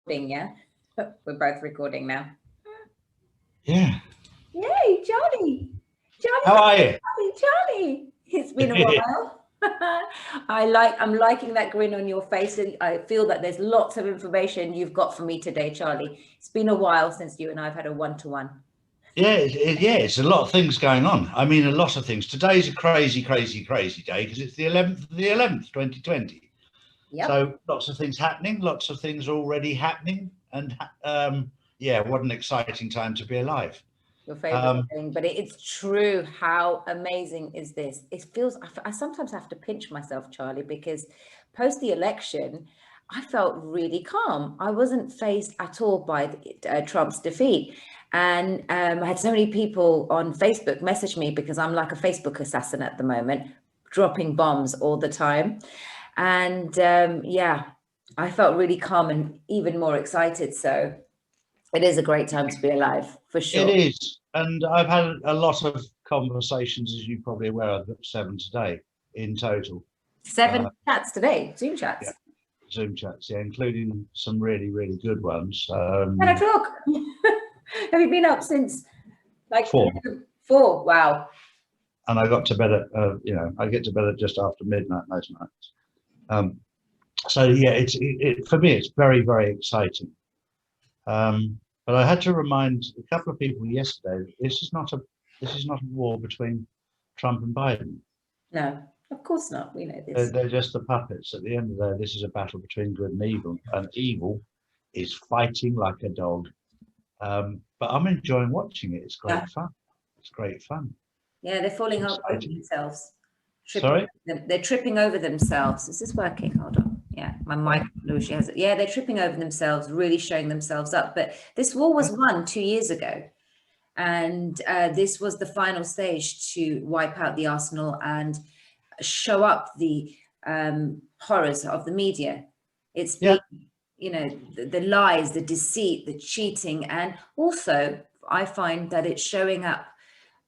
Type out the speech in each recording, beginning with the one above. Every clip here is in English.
Yeah, we're both recording now. Yeah. Yay, Johnny! How are you? Johnny! It's been a while. I'm liking that grin on your face, and I feel that there's lots of information you've got for me today, Charlie. It's been a while since you and I've had a one-to-one. Yeah, it's a lot of things going on. I mean, a lot of things. Today's a crazy day because it's the 11th of the 11th, 2020. Yep. So lots of things happening. Lots of things are already happening, and yeah, what an exciting time to be alive. Your favorite thing, but it's true. How amazing is this? It feels, I sometimes have to pinch myself, Charlie, because post the election, I felt really calm. I wasn't faced at all by Trump's defeat. And I had so many people on Facebook message me because I'm like a Facebook assassin at the moment, dropping bombs all the time. And yeah, I felt really calm and even more excited. So it is a great time to be alive, for sure. It is. And I've had a lot of conversations, as you're probably aware of, 7 today in total. 7 chats today, Zoom chats. Yeah, Zoom chats, yeah, including some really, really good ones. 10 o'clock. Have you been up since like 4? 4, wow. And I got to bed at, I get to bed at just after midnight most nights. So yeah, for me, it's very, very exciting. But I had to remind a couple of people yesterday that this is not a war between Trump and Biden. No, of course not. We know this. They're just the puppets. At the end of the day, this is a battle between good and evil is fighting like a dog. But I'm enjoying watching it. It's great fun. It's great fun. Yeah, they're falling over themselves. Sorry? They're tripping over themselves. Is this working? Hold on. Yeah, my mic, Lucy has it. Yeah, they're tripping over themselves, really showing themselves up. But this war was won 2 years ago. And this was the final stage to wipe out the arsenal and show up the horrors of the media. It's been, the lies, the deceit, the cheating. And also, I find that it's showing up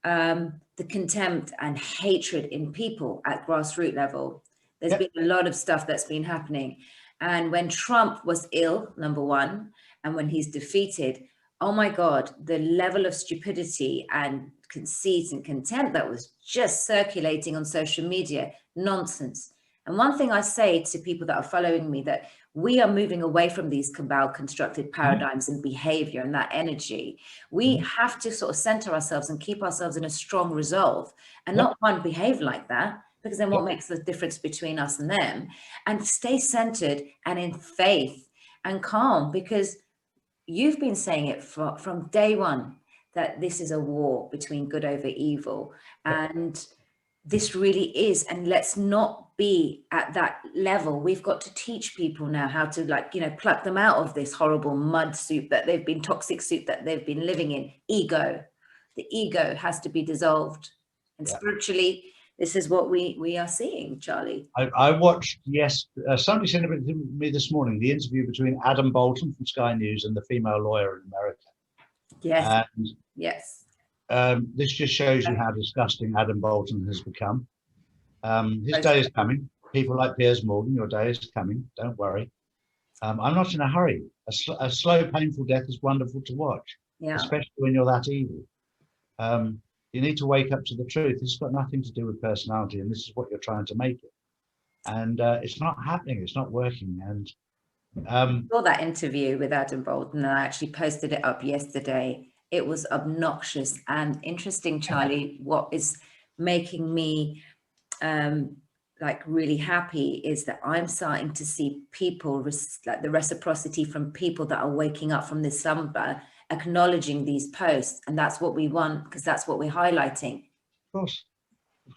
the contempt and hatred in people at grassroots level. There's been a lot of stuff that's been happening. And when Trump was ill, number one, and when he's defeated, oh my God, the level of stupidity and conceit and contempt that was just circulating on social media, nonsense. And one thing I say to people that are following me, that we are moving away from these cabal constructed paradigms and behavior and that energy. We have to sort of center ourselves and keep ourselves in a strong resolve and not one behave like that, because then what makes the difference between us and them, and stay centered and in faith and calm, because you've been saying it from day one that this is a war between good over evil. And this really is. And let's not be at that level. We've got to teach people now how to pluck them out of this horrible mud soup that they've been, toxic soup that they've been living in. Ego. The ego has to be dissolved. And spiritually, this is what we are seeing, Charlie. I watched, somebody sent it to me this morning, the interview between Adam Bolton from Sky News and the female lawyer in America. Yes. And, yes. This just shows you how disgusting Adam Bolton has become. His day is coming. People like Piers Morgan, your day is coming. Don't worry. I'm not in a hurry. A slow, painful death is wonderful to watch, especially when you're that evil. You need to wake up to the truth. This has got nothing to do with personality, and this is what you're trying to make it. And it's not happening. It's not working. And I saw that interview with Adam Bolton, and I actually posted it up yesterday. It was obnoxious and interesting, Charlie. What is making me really happy is that I'm starting to see people, like the reciprocity from people that are waking up from this slumber, acknowledging these posts. And that's what we want, because that's what we're highlighting. Of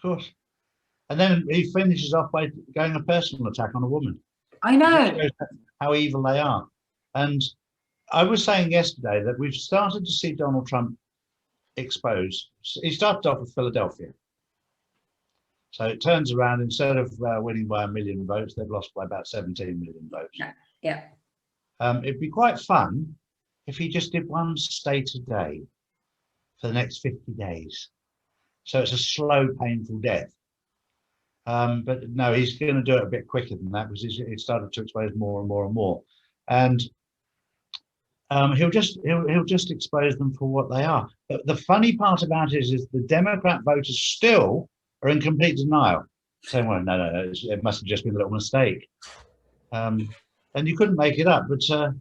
course. And then he finishes off by going a personal attack on a woman. I know. How evil they are. And I was saying yesterday that we've started to see Donald Trump exposed. He started off with Philadelphia. So it turns around, instead of winning by 1 million votes, they've lost by about 17 million votes. Yeah. It'd be quite fun if he just did one state a day for the next 50 days. So it's a slow, painful death. But no, he's going to do it a bit quicker than that, because it started to expose more and more and more. And He'll just expose them for what they are. But the funny part about it is the Democrat voters still are in complete denial, saying, "Well, no, it must have just been a little mistake." And you couldn't make it up. But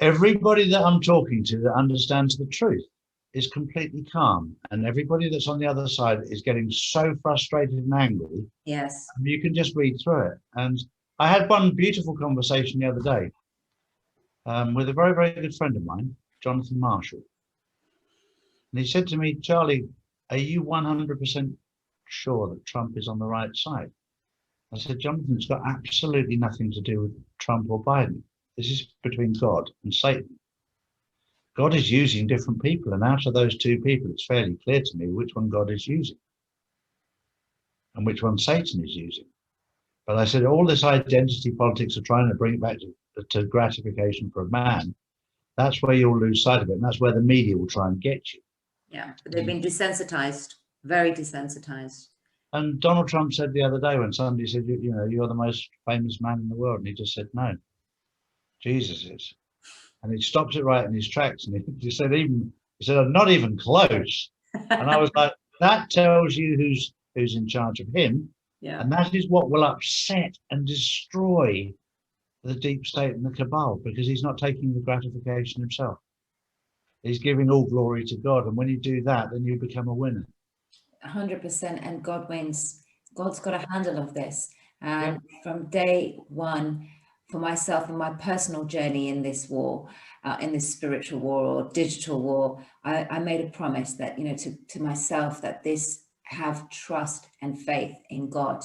everybody that I'm talking to that understands the truth is completely calm, and everybody that's on the other side is getting so frustrated and angry. Yes. You can just read through it. And I had one beautiful conversation the other day with a very, very good friend of mine, Jonathan Marshall. And he said to me, "Charlie, are you 100% sure that Trump is on the right side?" I said, "Jonathan, it's got absolutely nothing to do with Trump or Biden. This is between God and Satan. God is using different people, and out of those two people, it's fairly clear to me which one God is using and which one Satan is using." But I said, all this identity politics of trying to bring it back to gratification for a man, that's where you'll lose sight of it. And that's where the media will try and get you. Yeah, but they've been desensitized, very desensitized. And Donald Trump said the other day when somebody said, you know, you're the most famous man in the world. And he just said, no, Jesus is. And he stopped it right in his tracks. And he said, I'm not even close. And I was like, that tells you who's in charge of him. Yeah. And that is what will upset and destroy the deep state and the cabal, because he's not taking the gratification himself. He's giving all glory to God. And when you do that, then you become a winner. 100%. And God wins. God's got a handle of this. And from day one, for myself and my personal journey in this war, in this spiritual war or digital war, I made a promise that, you know, to myself, that this have trust and faith in God.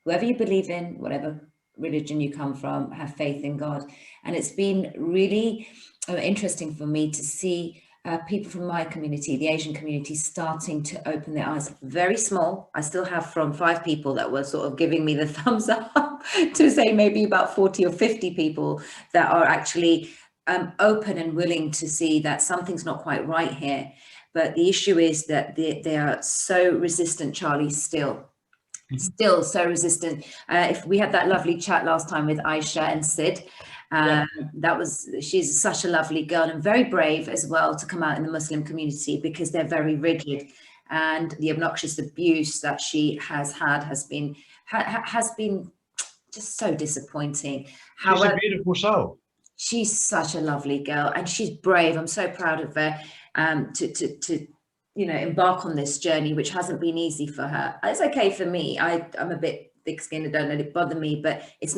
Whoever you believe in, whatever religion you come from, have faith in God. And it's been really interesting for me to see people from my community, the Asian community, starting to open their eyes. Very small. I still have from 5 people that were sort of giving me the thumbs up to say maybe about 40 or 50 people that are actually open and willing to see that something's not quite right here. But the issue is that they are so resistant, Charlie, still so resistant. If we had that lovely chat last time with Aisha and Sid, she's such a lovely girl and very brave as well to come out in the Muslim community, because they're very rigid, and the obnoxious abuse that she has had has been just so disappointing. She's a beautiful soul. She's such a lovely girl, and she's brave. I'm so proud of her to you know, embark on this journey, which hasn't been easy for her. It's okay for me. I'm a bit thick-skinned and don't let it bother me, but it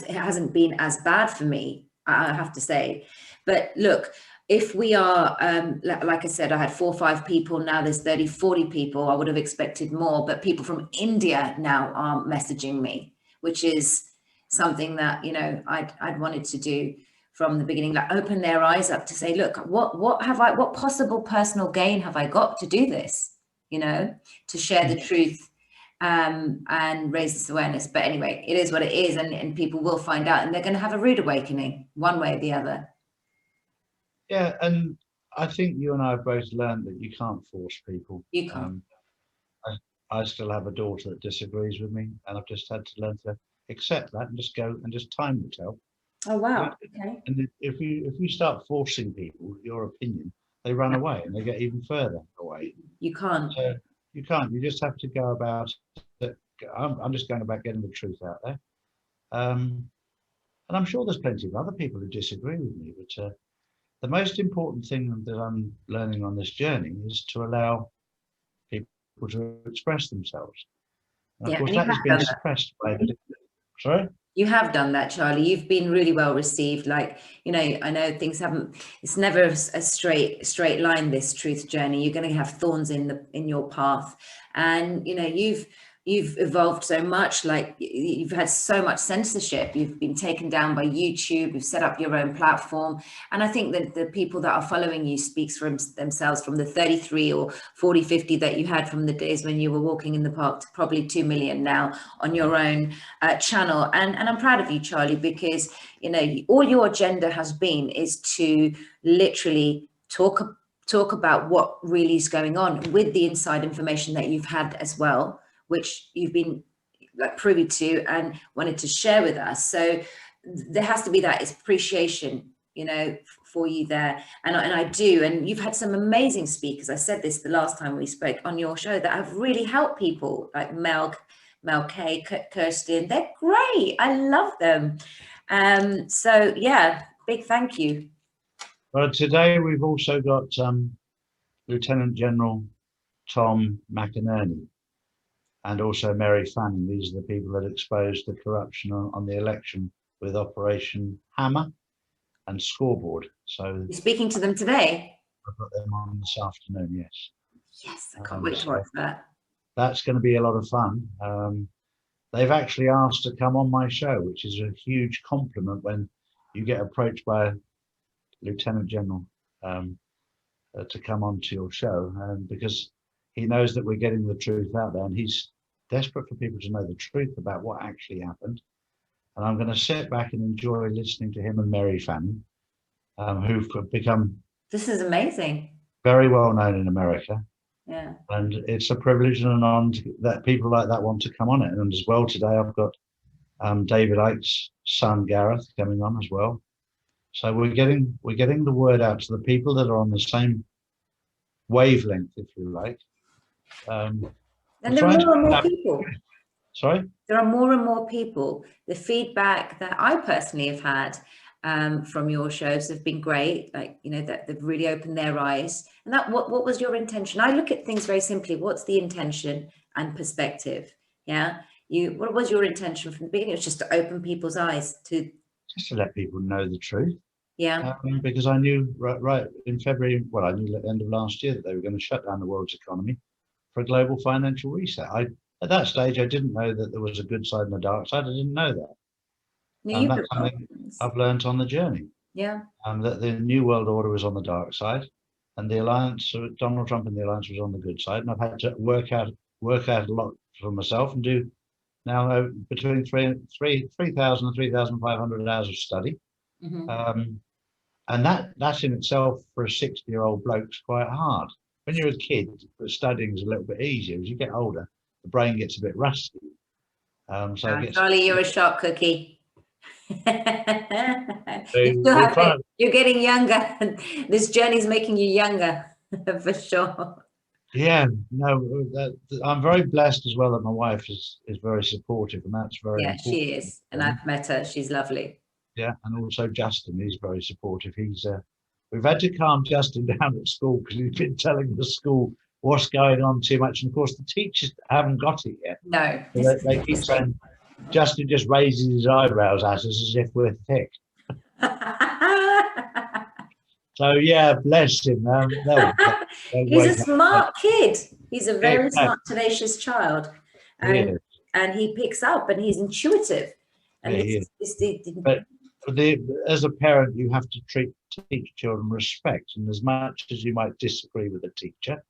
hasn't been as bad for me, I have to say. But look, if we are, like I said, I had 4 or 5 people, now there's 30, 40 people. I would have expected more, but people from India now are messaging me, which is something that, you know, I'd wanted to do from the beginning, like open their eyes up to say, look, what possible personal gain have I got to do this, you know, to share the truth and raise this awareness. But anyway, it is what it is, and people will find out, and they're going to have a rude awakening one way or the other. Yeah, and I think you and I have both learned that you can't force people. You can't. I still have a daughter that disagrees with me, and I've just had to learn to accept that and just go, and just time will tell. Oh wow! Okay. And if you start forcing people your opinion, they run away and they get even further away. You can't. So you can't. You just have to go about it. I'm just going about getting the truth out there. And I'm sure there's plenty of other people who disagree with me, but the most important thing that I'm learning on this journey is to allow people to express themselves. And of course, that has been suppressed by the. Sorry? You have done that, Charlie. You've been really well received. Like, you know, I know things haven't, it's never a straight line, this truth journey. You're going to have thorns in your path. And, you know, you've evolved so much. Like, you've had so much censorship. You've been taken down by YouTube. You've set up your own platform. And I think that the people that are following you speaks for themselves, from the 33 or 40, 50 that you had from the days when you were walking in the park to probably 2 million now on your own channel. And I'm proud of you, Charlie, because, you know, all your agenda has been is to literally talk about what really is going on with the inside information that you've had as well, which you've been like privy to and wanted to share with us. So there has to be that appreciation, you know, for you there. And I do. And you've had some amazing speakers. I said this the last time we spoke on your show, that have really helped people, like Mel K, Kirsten. They're great. I love them. So yeah, big thank you. Well, today we've also got Lieutenant General Tom McInerney and also Mary Fanning. These are the people that exposed the corruption on the election with Operation Hammer and Scoreboard. So You're speaking to them today? I've got them on this afternoon, yes. Yes, I can't wait to watch that. That's going to be a lot of fun. They've actually asked to come on my show, which is a huge compliment when you get approached by a Lieutenant General to come onto your show, because he knows that we're getting the truth out there, and he's desperate for people to know the truth about what actually happened. And I'm going to sit back and enjoy listening to him and Mary Fanning, who've become This is amazing. very well known in America. Yeah. And it's a privilege and an honor that people like that want to come on it. And as well, today I've got David Icke's son Gareth coming on as well. So we're getting the word out to the people that are on the same wavelength, if you like. And there are more and more people. Sorry? There are more and more people. The feedback that I personally have had from your shows have been great. Like, you know, that they've really opened their eyes. And that, what was your intention? I look at things very simply. What's the intention and perspective? Yeah. What was your intention from the beginning? It was just to open people's eyes to. Just to let people know the truth. Yeah. Because I knew right in February, well, I knew at the end of last year that they were going to shut down the world's economy for a global financial reset. At that stage, I didn't know that there was a good side and a dark side. I didn't know that. And that's something I've learned on the journey. Yeah. That the New World Order was on the dark side, and the alliance, Donald Trump and the alliance, was on the good side. And I've had to work out a lot for myself and do now between 3,000 and 3,500 hours of study. Mm-hmm. And that in itself for a 60-year-old bloke's quite hard. When you're a kid, studying is a little bit easier. As you get older, the brain gets a bit rusty. Charlie, you're a sharp cookie. You're getting younger. This journey's making you younger, for sure. Yeah, no, I'm very blessed as well that my wife is very supportive, and that's very important. She is, and I've met her. She's lovely. Yeah, and also Justin, he's very supportive. We've had to calm Justin down at school because he's been telling the school what's going on too much, and of course the teachers haven't got it yet. No, so they keep saying, Justin just raises his eyebrows at us as if we're thick. So yeah, bless him. He's a smart kid. He's a very smart, tenacious child, and he picks up, and he's intuitive. And but as a parent, you have to teach children respect, and as much as you might disagree with a teacher,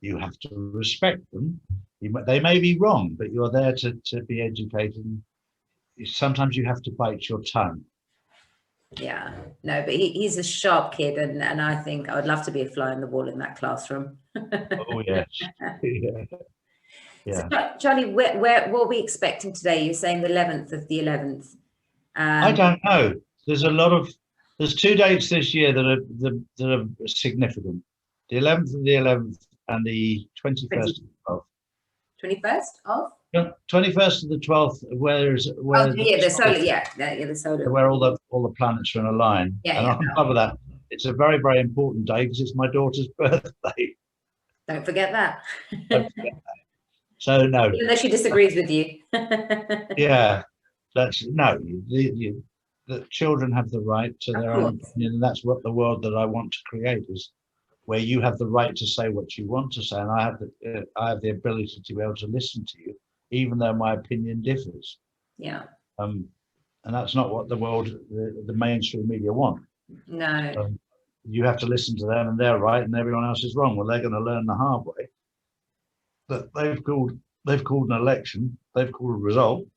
you have to respect them. They may be wrong, but you're there to be educated. Sometimes you have to bite your tongue. Yeah, no, but he's a sharp kid, and I think I would love to be a fly on the wall in that classroom. Oh yes. Yeah. So, Charlie, what are we expecting today? You're saying the 11th of the 11th. I don't know. There's 2 dates this year that are significant. The 11th of the 11th and the 21st of 21st of? 21st of the 12th, the solar, where all the planets are in a line. And on top of that, it's a very, very important day because it's my daughter's birthday. Don't forget that. So no. Even though she disagrees with you. Yeah, the children have the right to their own opinion, and that's what the world that I want to create is, where you have the right to say what you want to say, and I have the ability to be able to listen to you, even though my opinion differs. Yeah. And that's not what the mainstream media want. No. You have to listen to them, and they're right, and everyone else is wrong. Well, they're going to learn the hard way that they've called an election, they've called a result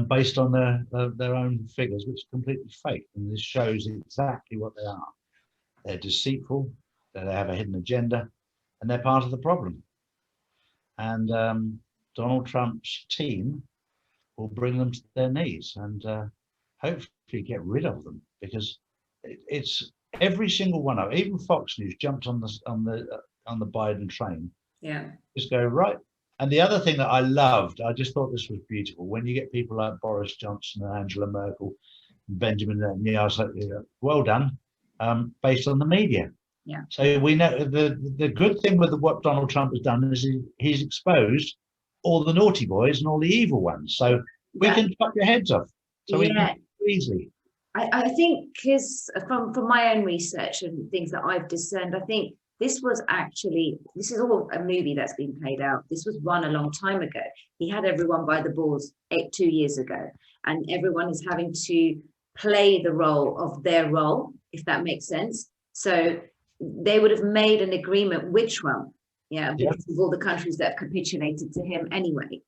based on their own figures, which are completely fake. And this shows exactly what they are. They're deceitful. They have a hidden agenda, and they're part of the problem. And Donald Trump's team will bring them to their knees and hopefully get rid of them, because every single one of even Fox News jumped on the Biden train. Yeah. Just go right. And the other thing that I loved, I just thought this was beautiful, when you get people like Boris Johnson and Angela Merkel, and Benjamin Netanyahu, I was like, yeah, well done, based on the media. Yeah. So we know the good thing with what Donald Trump has done is he's exposed all the naughty boys and all the evil ones. So we can chop your heads off. So we can easily. I think, because from my own research and things that I've discerned, I think this is all a movie that's been played out. This was run a long time ago. He had everyone by the balls 2 years ago, and everyone is having to play the role of their role, if that makes sense. So they would have made an agreement with Trump, because of all the countries that capitulated to him anyway.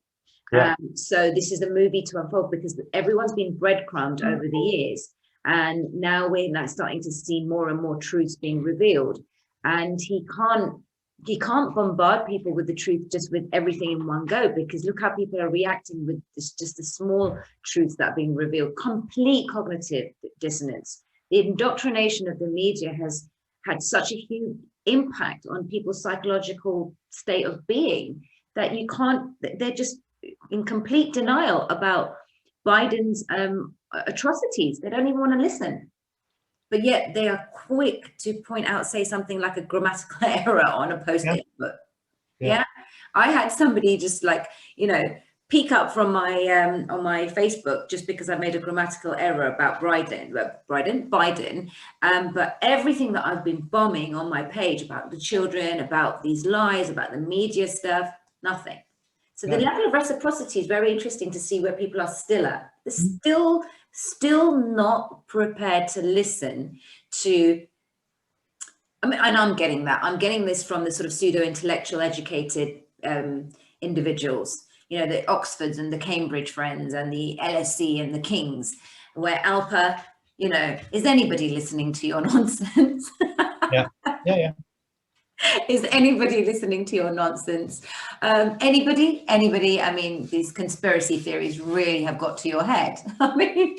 Yeah. So this is the movie to unfold, because everyone's been breadcrumbed over the years, and now we're starting to see more and more truths being revealed. And he can't bombard people with the truth just with everything in one go, because look how people are reacting with just the small truths that are being revealed. Complete cognitive dissonance. The indoctrination of the media has had such a huge impact on people's psychological state of being that they're just in complete denial about Biden's atrocities. They don't even want to listen. But yet they are quick to point out, say something like a grammatical error on a post-it note. Yeah. I had somebody just peek up from my on my Facebook just because I made a grammatical error about Biden. But everything that I've been bombing on my page about the children, about these lies, about the media stuff, nothing. So the level of reciprocity is very interesting to see where people are still at. They're still not prepared to listen to, and I'm getting that. I'm getting this from the sort of pseudo-intellectual educated individuals, the Oxfords and the Cambridge friends and the LSE and the Kings, where Alpa, is anybody listening to your nonsense? Yeah. Is anybody listening to your nonsense? Anybody? I mean, these conspiracy theories really have got to your head. I mean,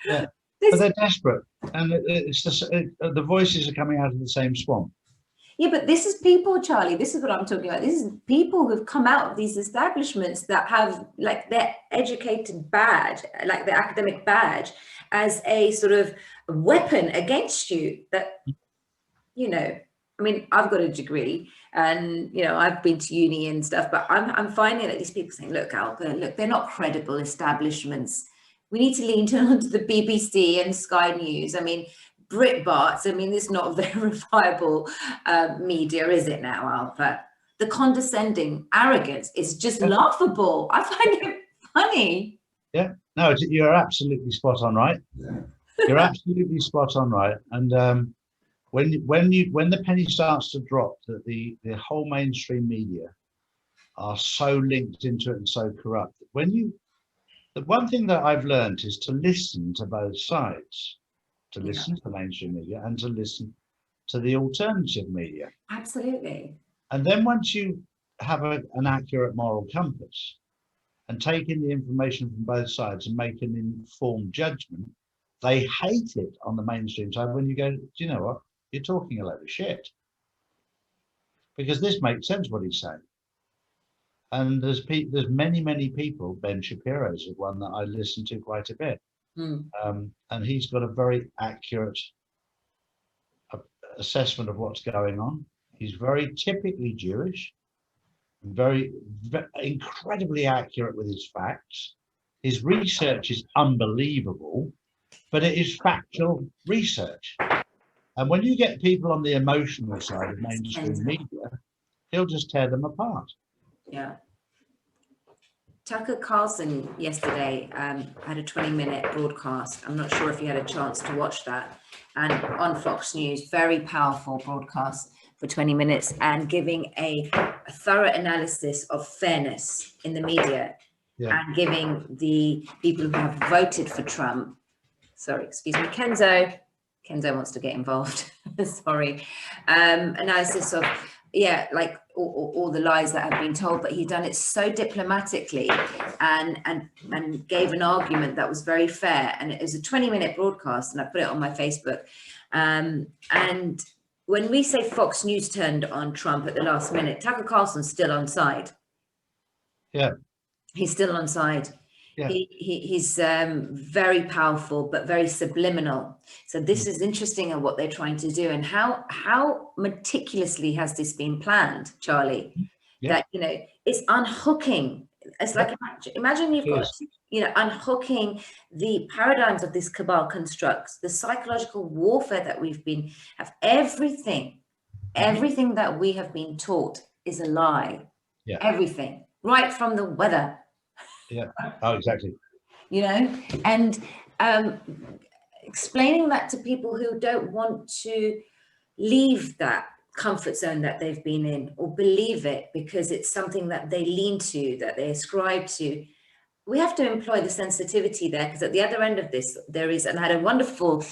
but they're desperate, and it's the voices are coming out of the same swamp. Yeah, but this is people, Charlie. This is what I'm talking about. This is people who've come out of these establishments that have their educated badge, like their academic badge, as a sort of weapon against you. That, I mean, I've got a degree and, I've been to uni and stuff, but I'm finding that these people saying, look, Alpa, look, they're not credible establishments. We need to lean onto the BBC and Sky News. I mean, Britbots, this is not verifiable media, is it now, Alpa? The condescending arrogance is just laughable. I find it funny. Yeah, no, you're absolutely spot on, right? You're absolutely spot on, right? And when the penny starts to drop, that the whole mainstream media are so linked into it and so corrupt. The one thing that I've learned is to listen to both sides, to listen to the mainstream media and to listen to the alternative media. Absolutely. And then once you have an accurate moral compass and take in the information from both sides and make an informed judgment, they hate it on the mainstream side when you go, do you know what? You're talking a load of shit. Because this makes sense what he's saying. And there's many people, Ben Shapiro's one that I listen to quite a bit. And he's got a very accurate assessment of what's going on. He's very typically Jewish, very incredibly accurate with his facts. His research is unbelievable, but it is factual research. And when you get people on the emotional side of mainstream media, he'll just tear them apart. Yeah. Tucker Carlson yesterday had a 20-minute broadcast. I'm not sure if you had a chance to watch that. And on Fox News, very powerful broadcast for 20 minutes and giving a thorough analysis of fairness in the media and giving the people who have voted for Trump. Sorry, excuse me, Kenzo wants to get involved. sorry, analysis of, yeah, like all the lies that have been told, but he's done it so diplomatically and gave an argument that was very fair. And it was a 20-minute broadcast, and I put it on my Facebook. And when we say Fox News turned on Trump at the last minute, Tucker Carlson's still on side. Yeah. He's still on side. Yeah. He's very powerful, but very subliminal. So this is interesting at what they're trying to do, and how meticulously has this been planned, Charlie? Yeah. That, you know, it's unhooking. It's like, imagine you've got, you know, unhooking the paradigms of this cabal constructs, the psychological warfare that we've been, have everything that we have been taught is a lie. Yeah. Everything, right from the weather. Yeah. Oh, exactly. You know, and explaining that to people who don't want to leave that comfort zone that they've been in or believe it because it's something that they lean to, that they ascribe to. We have to employ the sensitivity there, because at the other end of this, there is, and I had a wonderful,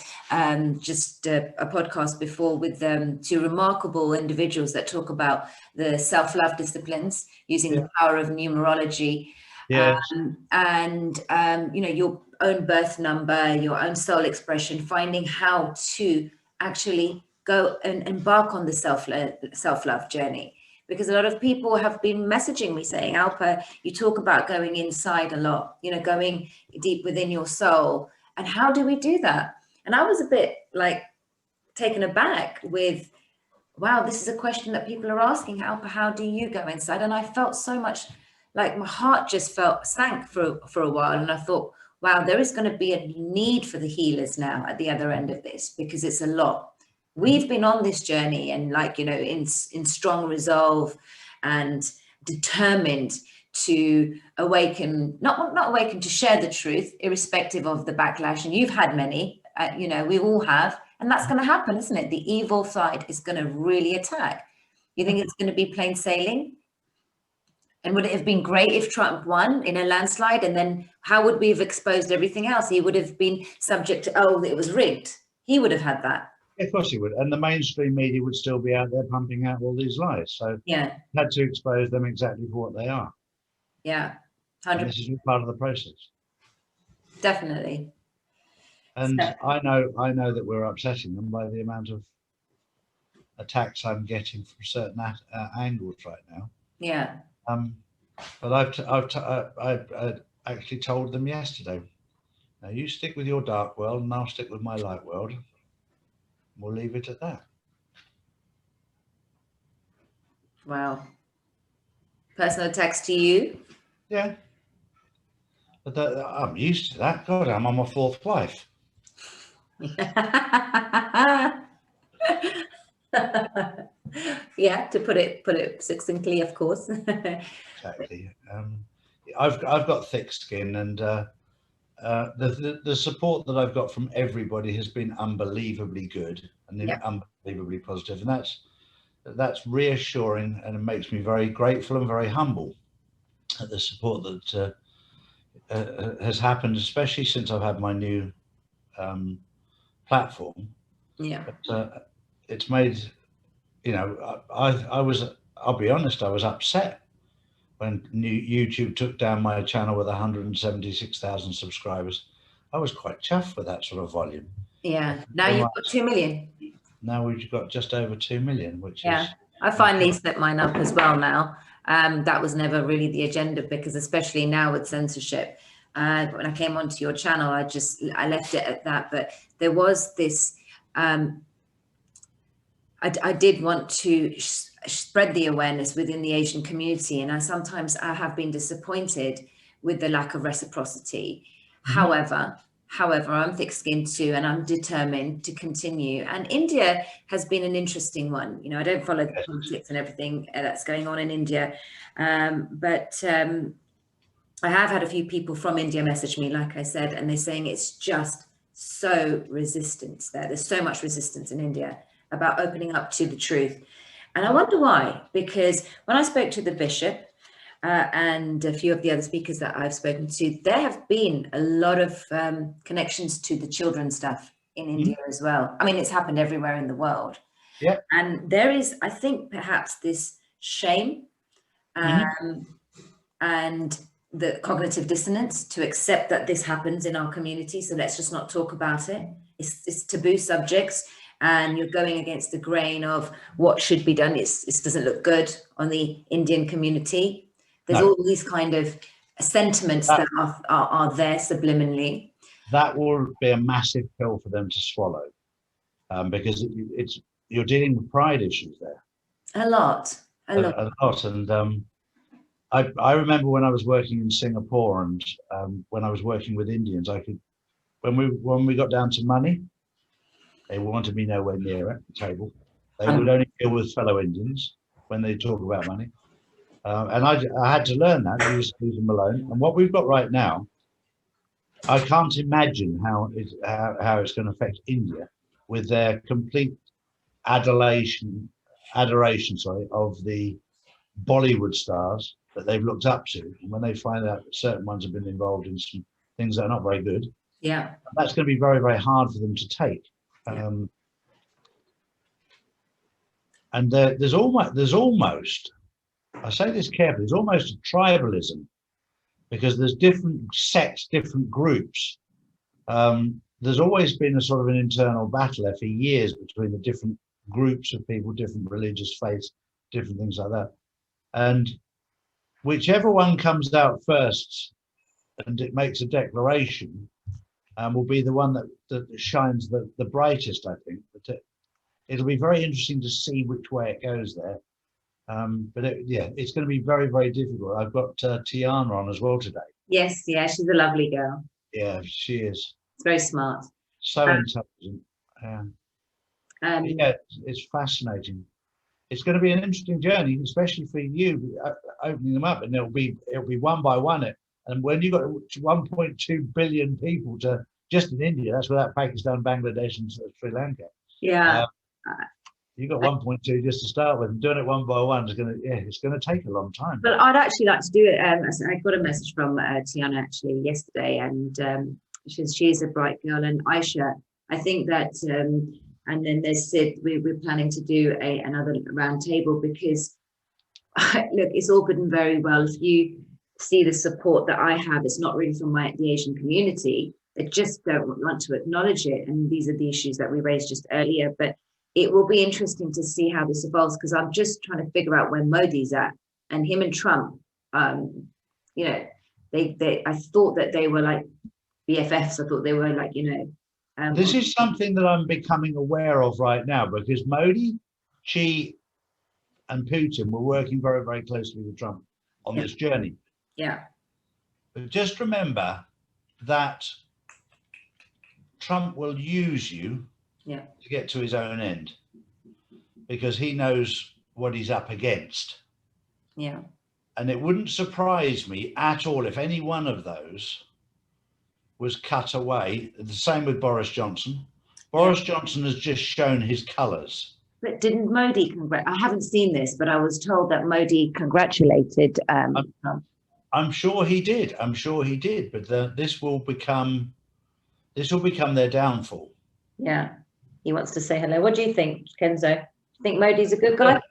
just a podcast before with two remarkable individuals that talk about the self-love disciplines using the power of numerology. Yes. And you know, your own birth number, your own soul expression, finding how to actually go and embark on the self-love journey. Because a lot of people have been messaging me saying, Alpa, you talk about going inside a lot, you know, going deep within your soul. And how do we do that? And I was a bit like taken aback with, wow, this is a question that people are asking, Alpa, how do you go inside? And I felt so much like my heart just sank for a while. And I thought, wow, there is going to be a need for the healers now at the other end of this, because it's a lot. We've been on this journey and, like, you know, in strong resolve and determined to awaken, not awaken, to share the truth, irrespective of the backlash. And you've had many, you know, we all have, and that's going to happen, isn't it? The evil side is going to really attack. You think it's going to be plain sailing? And would it have been great if Trump won in a landslide? And then how would we have exposed everything else? He would have been subject to, oh, it was rigged. He would have had that. Yeah, of course he would. And the mainstream media would still be out there pumping out all these lies. So yeah, had to expose them exactly for what they are. Yeah, 100%. And this is part of the process. Definitely. And so, I know that we're upsetting them by the amount of attacks I'm getting from certain angles right now. Yeah. But I actually told them yesterday, now you stick with your dark world and I'll stick with my light world. We'll leave it at that. Wow. Personal attacks to you? Yeah. But I'm used to that. God, I'm on my fourth wife. Yeah, to put it succinctly, of course. Exactly. I've got thick skin, and the support that I've got from everybody has been unbelievably good and unbelievably positive, and that's reassuring, and it makes me very grateful and very humble at the support that has happened, especially since I've had my new platform. Yeah. But it's made, you know, I'll be honest, I was upset when YouTube took down my channel with 176,000 subscribers. I was quite chuffed with that sort of volume. Yeah. Now you've got 2 million. Now we've got just over 2 million, which is... I finally set mine up as well now. That was never really the agenda, because especially now with censorship, when I came onto your channel, I left it at that. But there was this, I did want to spread the awareness within the Asian community. And I have been disappointed with the lack of reciprocity. Mm-hmm. However, I'm thick-skinned too, and I'm determined to continue. And India has been an interesting one. You know, I don't follow the politics and everything that's going on in India, but I have had a few people from India message me, like I said, and they're saying it's just so resistance there. There's so much resistance in India about opening up to the truth. And I wonder why, because when I spoke to the bishop, and a few of the other speakers that I've spoken to, there have been a lot of connections to the children stuff in India as well. I mean, it's happened everywhere in the world. Yeah. And there is, I think, perhaps this shame and the cognitive dissonance to accept that this happens in our community. So let's just not talk about it. It's taboo subjects, and you're going against the grain of what should be done. It doesn't look good on the Indian community. There's all these kind of sentiments that are there subliminally. That will be a massive pill for them to swallow, because you're dealing with pride issues there. A lot. And I remember when I was working in Singapore, and when I was working with Indians, when we got down to money, they wanted me nowhere near at the table. They would only deal with fellow Indians when they talk about money. And I had to learn that. I used to leave them alone. And what we've got right now, I can't imagine how it's going to affect India with their complete adoration of the Bollywood stars that they've looked up to. And when they find out that certain ones have been involved in some things that are not very good, that's going to be very, very hard for them to take. And there's almost, I say this carefully, there's almost a tribalism, because there's different sects, different groups. There's always been a sort of an internal battle there for years between the different groups of people, different religious faiths, different things like that. And whichever one comes out first and it makes a declaration, will be the one that shines the brightest, I think. But it'll be very interesting to see which way it goes there. But it's going to be very, very difficult. I've got Tiana on as well today. Yes, yeah, she's a lovely girl. Yeah, she is. It's very smart. So intelligent. It's fascinating. It's going to be an interesting journey, especially for you, opening them up, and it'll be one by one. And when you've got 1.2 billion people just in India, that's without Pakistan, Bangladesh, and Sri Lanka. Yeah. You've got 1.2 just to start with, and doing it one by one is it's going to take a long time. But I'd actually like to do it. I got a message from Tiana actually yesterday, and she's a bright girl, and Aisha. I think that, and then there's Sid. We're planning to do another round table, because look, it's all good and very well if you see the support that I have. It's not really from the Asian community. They just don't want to acknowledge it, and these are the issues that we raised just earlier. But it will be interesting to see how this evolves, because I'm just trying to figure out where Modi's at, and him and Trump. I thought that they were like BFFs. I thought they were like, this is something that I'm becoming aware of right now, because Modi, Xi, and Putin were working very, very closely with Trump on this journey. Yeah. But just remember that Trump will use you to get to his own end, because he knows what he's up against. Yeah. And it wouldn't surprise me at all if any one of those was cut away. The same with Boris Johnson. Boris Johnson has just shown his colours. But didn't Modi I haven't seen this, but I was told that Modi congratulated Trump. I'm sure he did. I'm sure he did. But this will become their downfall. Yeah. He wants to say hello. What do you think, Kenzo? Do you think Modi's a good guy?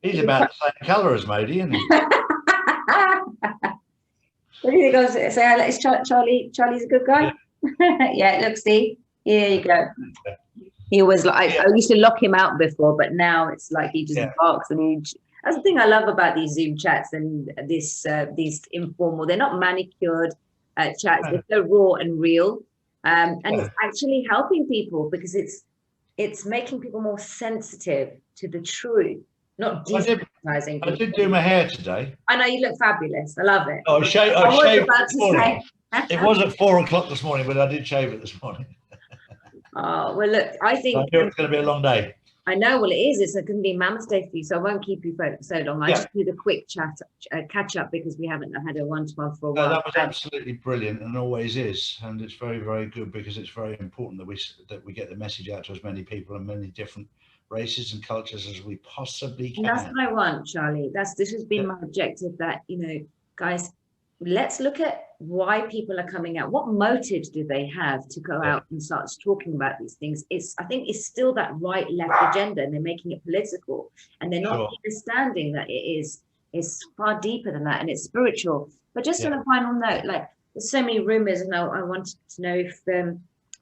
He's about the same colour as Modi, isn't he? What do you think? I was say hello. Is Charlie's a good guy? Yeah, look, see, here you go. He was like, I used to lock him out before, but now it's like he just barks, and that's the thing I love about these Zoom chats and these informal. They're not manicured chats. They're so raw and real, and it's actually helping people, because it's making people more sensitive to the truth, not desensitizing. I did do my hair today. I know, you look fabulous. I love it. I shaved this morning. It was at 4 o'clock this morning, but I did shave it this morning. Oh, well, look, I think it's going to be a long day. I know. Well, it is. It's going to be a mammoth day for you, so I won't keep you so long. I just did a quick catch up, because we haven't had a one-to-one for a while. That was absolutely brilliant, and always is, and it's very, very good, because it's very important that we get the message out to as many people and many different races and cultures as we possibly can. And that's what I want, Charlie. This has been my objective. That guys, let's look at why people are coming out, what motives do they have to go out and start talking about these things? I think it's still that right left agenda, and they're making it political, and they're not understanding that it's far deeper than that, and it's spiritual. But just on a final note, like, there's so many rumors, and I wanted to know if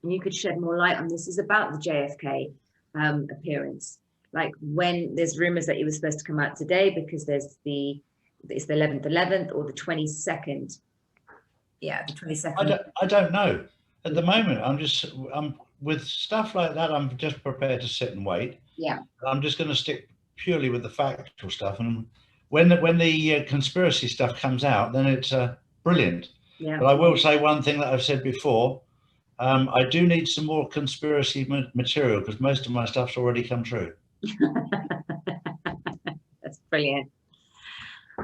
you could shed more light on this, is about the JFK appearance. Like, when there's rumors that he was supposed to come out today, because it's the 11th or the 22nd. Yeah, the 22nd. I don't know. At the moment, I'm with stuff like that, I'm just prepared to sit and wait. Yeah. I'm just going to stick purely with the factual stuff. And when the conspiracy stuff comes out, then it's brilliant. Yeah. But I will say one thing that I've said before. I do need some more conspiracy material, because most of my stuff's already come true. That's brilliant.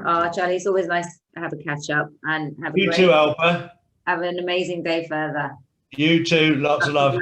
Oh, Charlie, it's always nice to have a catch up, and have You too, Alpa. Have an amazing day further. You too. Lots of love.